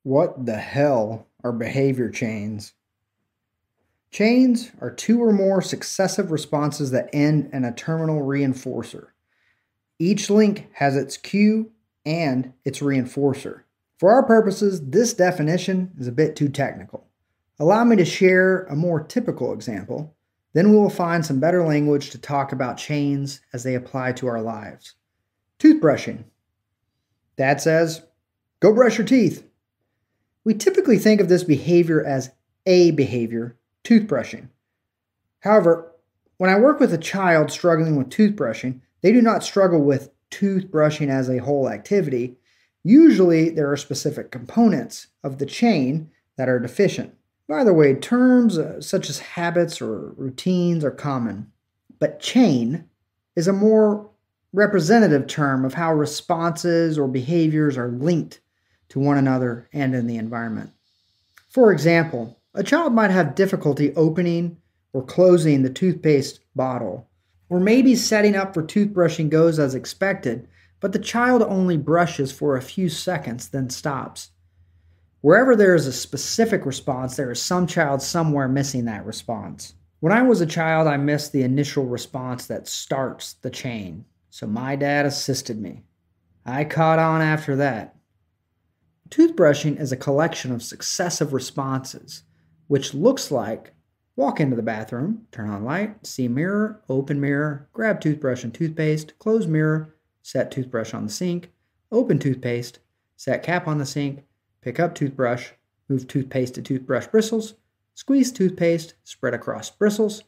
What the hell are behavior chains? Chains are two or more successive responses that end in a terminal reinforcer. Each link has its cue and its reinforcer. For our purposes, this definition is a bit too technical. Allow me to share a more typical example, then we will find some better language to talk about chains as they apply to our lives. Toothbrushing. Dad says, "Go brush your teeth." We typically think of this behavior as a behavior, toothbrushing. However, when I work with a child struggling with toothbrushing, they do not struggle with toothbrushing as a whole activity. Usually, there are specific components of the chain that are deficient. By the way, terms such as habits or routines are common, but chain is a more representative term of how responses or behaviors are linked to one another and in the environment. For example, a child might have difficulty opening or closing the toothpaste bottle, or maybe setting up for toothbrushing goes as expected, but the child only brushes for a few seconds, then stops. Wherever there is a specific response, there is some child somewhere missing that response. When I was a child, I missed the initial response that starts the chain, so my dad assisted me. I caught on after that. Toothbrushing is a collection of successive responses, which looks like walk into the bathroom, turn on light, see mirror, open mirror, grab toothbrush and toothpaste, close mirror, set toothbrush on the sink, open toothpaste, set cap on the sink, pick up toothbrush, move toothpaste to toothbrush bristles, squeeze toothpaste, spread across bristles,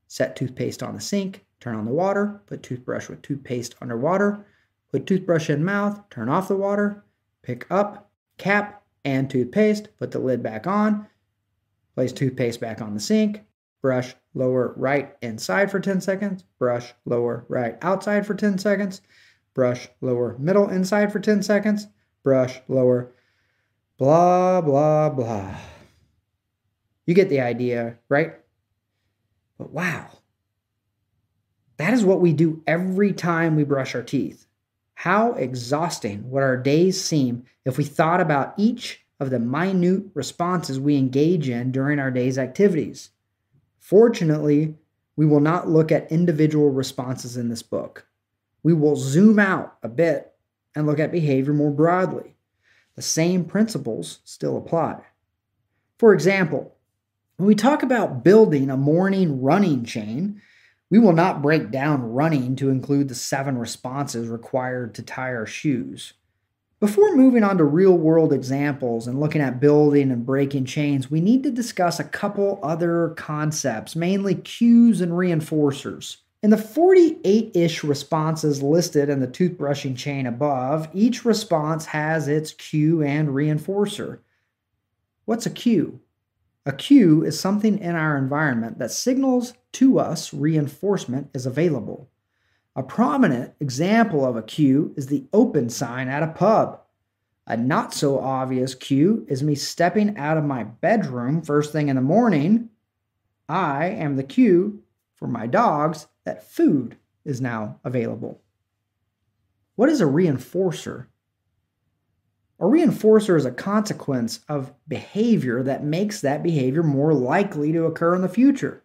set toothpaste on the sink, turn on the water, put toothbrush with toothpaste under water, put toothbrush in mouth, turn off the water, pick up cap and toothpaste, put the lid back on, place toothpaste back on the sink, brush lower right inside for 10 seconds, brush lower right outside for 10 seconds, brush lower middle inside for 10 seconds, brush lower blah, blah, blah. You get the idea, right? But wow, that is what we do every time we brush our teeth. How exhausting would our days seem if we thought about each of the minute responses we engage in during our day's activities? Fortunately, we will not look at individual responses in this book. We will zoom out a bit and look at behavior more broadly. The same principles still apply. For example, when we talk about building a morning running chain, we will not break down running to include the 7 responses required to tie our shoes. Before moving on to real-world examples and looking at building and breaking chains, we need to discuss a couple other concepts, mainly cues and reinforcers. In the 48-ish responses listed in the toothbrushing chain above, each response has its cue and reinforcer. What's a cue? A cue is something in our environment that signals to us reinforcement is available. A prominent example of a cue is the open sign at a pub. A not so obvious cue is me stepping out of my bedroom first thing in the morning. I am the cue for my dogs that food is now available. What is a reinforcer? A reinforcer is a consequence of behavior that makes that behavior more likely to occur in the future.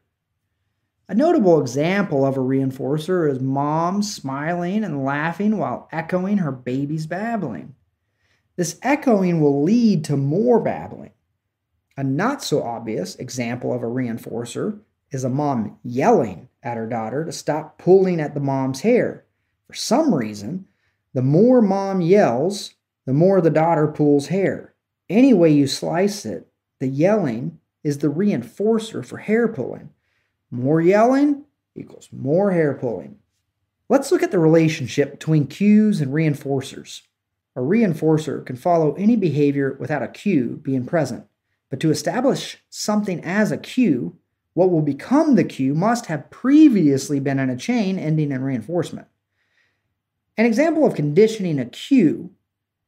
A notable example of a reinforcer is mom smiling and laughing while echoing her baby's babbling. This echoing will lead to more babbling. A not so obvious example of a reinforcer is a mom yelling at her daughter to stop pulling at the mom's hair. For some reason, the more mom yells, the more the daughter pulls hair. Any way you slice it, the yelling is the reinforcer for hair pulling. More yelling equals more hair pulling. Let's look at the relationship between cues and reinforcers. A reinforcer can follow any behavior without a cue being present, but to establish something as a cue, what will become the cue must have previously been in a chain ending in reinforcement. An example of conditioning a cue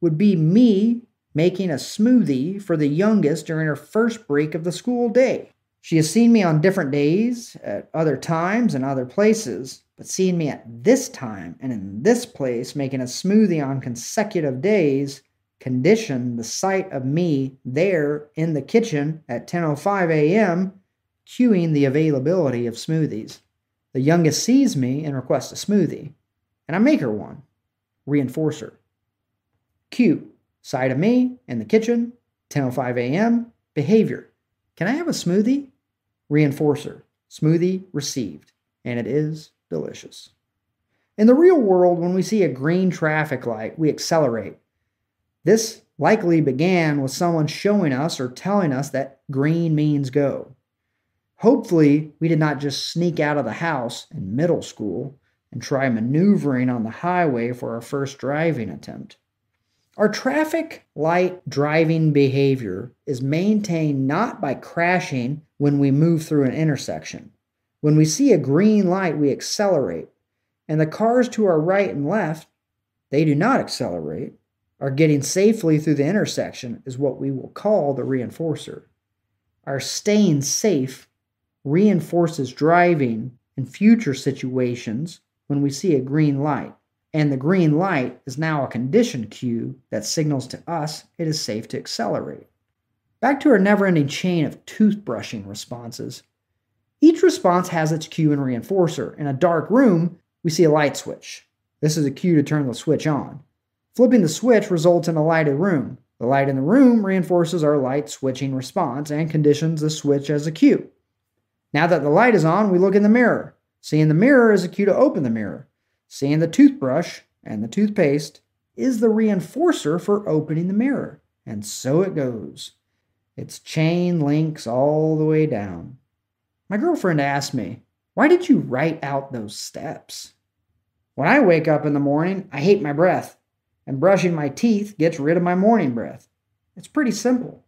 would be me making a smoothie for the youngest during her first break of the school day. She has seen me on different days, at other times, and other places, but seeing me at this time and in this place making a smoothie on consecutive days condition the sight of me there in the kitchen at 10:05 a.m., cueing the availability of smoothies. The youngest sees me and requests a smoothie, and I make her one. Reinforcer. Cue. Sight of me in the kitchen, 10:05 a.m., behavior. Can I have a smoothie? Reinforcer. Smoothie received, and it is delicious. In the real world, when we see a green traffic light, we accelerate. This likely began with someone showing us or telling us that green means go. Hopefully, we did not just sneak out of the house in middle school and try maneuvering on the highway for our first driving attempt. Our traffic light driving behavior is maintained not by crashing when we move through an intersection. When we see a green light, we accelerate, and the cars to our right and left, they do not accelerate, are getting safely through the intersection is what we will call the reinforcer. Our staying safe reinforces driving in future situations when we see a green light, and the green light is now a conditioned cue that signals to us it is safe to accelerate. Back to our never-ending chain of toothbrushing responses. Each response has its cue and reinforcer. In a dark room, we see a light switch. This is a cue to turn the switch on. Flipping the switch results in a lighted room. The light in the room reinforces our light switching response and conditions the switch as a cue. Now that the light is on, we look in the mirror. Seeing the mirror is a cue to open the mirror. Seeing the toothbrush and the toothpaste is the reinforcer for opening the mirror. And so it goes. Its chain links all the way down. My girlfriend asked me, "Why did you write out those steps?" When I wake up in the morning, I hate my breath, and brushing my teeth gets rid of my morning breath. It's pretty simple.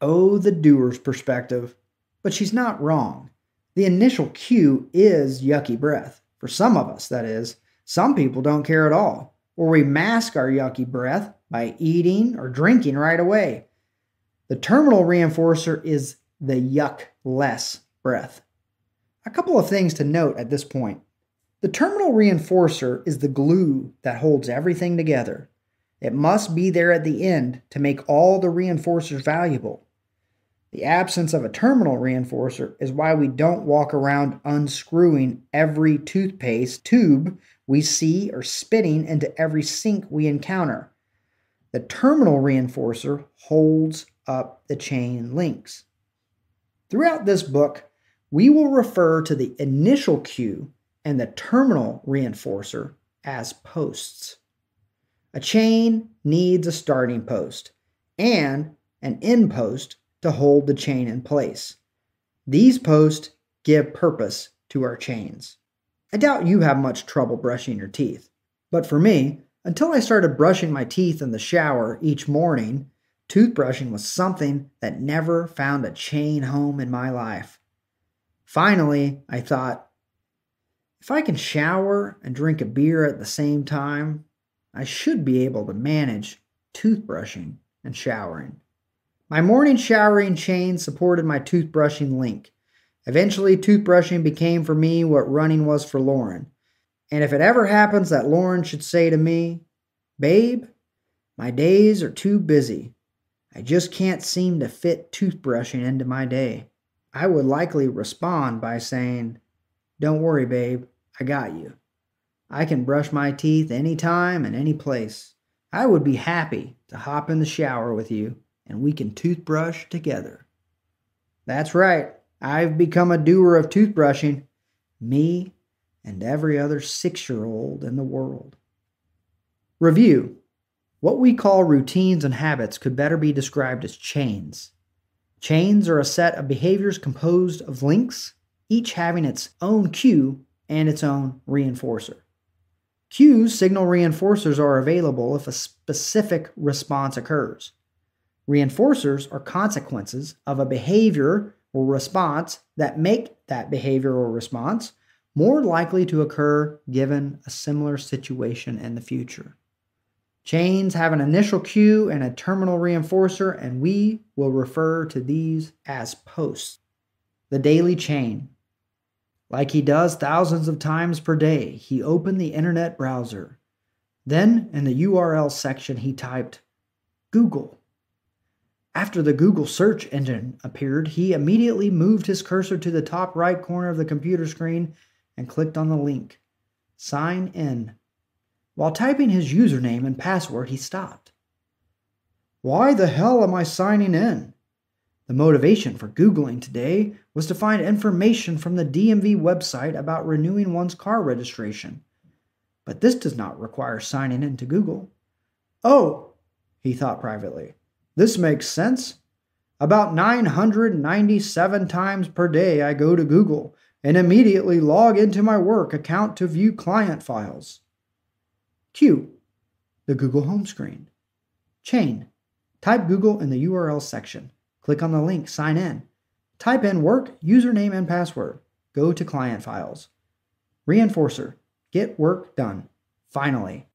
Oh, the doer's perspective. But she's not wrong. The initial cue is yucky breath. For some of us, that is. Some people don't care at all, or we mask our yucky breath by eating or drinking right away. The terminal reinforcer is the yuck-less breath. A couple of things to note at this point. The terminal reinforcer is the glue that holds everything together. It must be there at the end to make all the reinforcers valuable. The absence of a terminal reinforcer is why we don't walk around unscrewing every toothpaste tube we see or spitting into every sink we encounter. The terminal reinforcer holds up the chain links. Throughout this book, we will refer to the initial cue and the terminal reinforcer as posts. A chain needs a starting post and an end post to hold the chain in place. These posts give purpose to our chains. I doubt you have much trouble brushing your teeth, but for me, until I started brushing my teeth in the shower each morning, toothbrushing was something that never found a chain home in my life. Finally, I thought, if I can shower and drink a beer at the same time, I should be able to manage toothbrushing and showering. My morning showering chain supported my toothbrushing link. Eventually, toothbrushing became for me what running was for Lauren. And if it ever happens that Lauren should say to me, "Babe, my days are too busy. I just can't seem to fit toothbrushing into my day," I would likely respond by saying, "Don't worry, babe, I got you. I can brush my teeth anytime and any place. I would be happy to hop in the shower with you and we can toothbrush together." That's right, I've become a doer of toothbrushing. Me and every other 6-year-old in the world. Review. What we call routines and habits could better be described as chains. Chains are a set of behaviors composed of links, each having its own cue and its own reinforcer. Cues signal reinforcers are available if a specific response occurs. Reinforcers are consequences of a behavior or response that make that behavior or response more likely to occur given a similar situation in the future. Chains have an initial cue and a terminal reinforcer, and we will refer to these as posts. The daily chain. Like he does thousands of times per day, he opened the internet browser. Then, in the URL section, he typed Google. After the Google search engine appeared, he immediately moved his cursor to the top right corner of the computer screen and clicked on the link. Sign in. While typing his username and password, he stopped. Why the hell am I signing in? The motivation for Googling today was to find information from the DMV website about renewing one's car registration. But this does not require signing in to Google. Oh, he thought privately. This makes sense. About 997 times per day I go to Google and immediately log into my work account to view client files. Q. The Google home screen. Chain. Type Google in the URL section. Click on the link, sign in. Type in work, username, and password. Go to client files. Reinforcer. Get work done. Finally.